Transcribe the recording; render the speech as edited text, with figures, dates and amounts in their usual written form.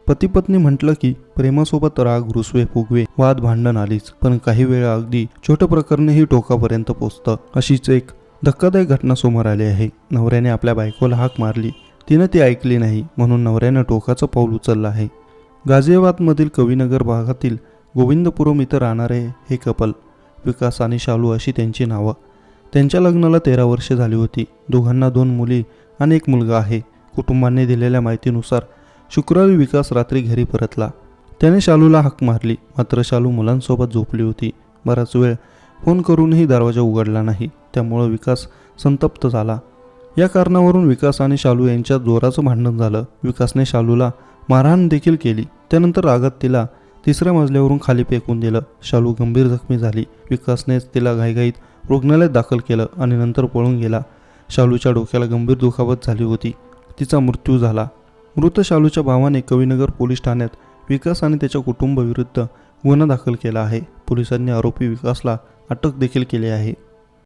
पती पत्नी म्हटलं की प्रेमासोबत राग, रुसवे, फुगवे, वाद, भांडण आलीच. पण काही वेळा अगदी छोटं प्रकरणही टोकापर्यंत पोचतं. अशीच एक धक्कादायक घटना समोर आली आहे. नवऱ्याने आपल्या बायकोला हाक मारली, तिनं ती ऐकली नाही, म्हणून नवऱ्यानं टोकाचं पाऊल उचललं आहे. गाझियाबादमधील कविनगर भागातील गोविंदपुरम इथं राहणारे हे कपल, विकास आणि शालू अशी त्यांची नावं. त्यांच्या लग्नाला 13 वर्षे झाली होती. दोघांना 2 मुली आणि 1 मुलगा आहे. कुटुंबांनी दिलेल्या माहितीनुसार शुक्रवारी विकास रात्री घरी परतला. त्याने शालूला हाक मारली, मात्र शालू मुलांसोबत झोपली होती. बराच वेळ फोन करूनही दरवाजा उघडला नाही. त्यामुळं विकास संतप्त झाला. या कारणावरून विकास आणि शालू यांच्यात जोराचं भांडण झालं. विकासने शालूला मारहाण देखील केली. त्यानंतर रागात तिला 3ऱ्या मजल्यावरून खाली फेकून दिलं. शालू गंभीर जखमी झाली. विकासनेच तिला घाईघाईत रुग्णालयात दाखल केलं आणि नंतर पळून गेला. शालूच्या डोक्याला गंभीर दुखापत झाली होती. तिचा मृत्यू झाला. मृत शालूच्या भावाने कविनगर पोलीस ठाण्यात विकास आणि त्याच्या कुटुंबाविरुद्ध गुन्हा दाखल केला आहे. पोलिसांनी आरोपी विकासला अटक देखील केली आहे.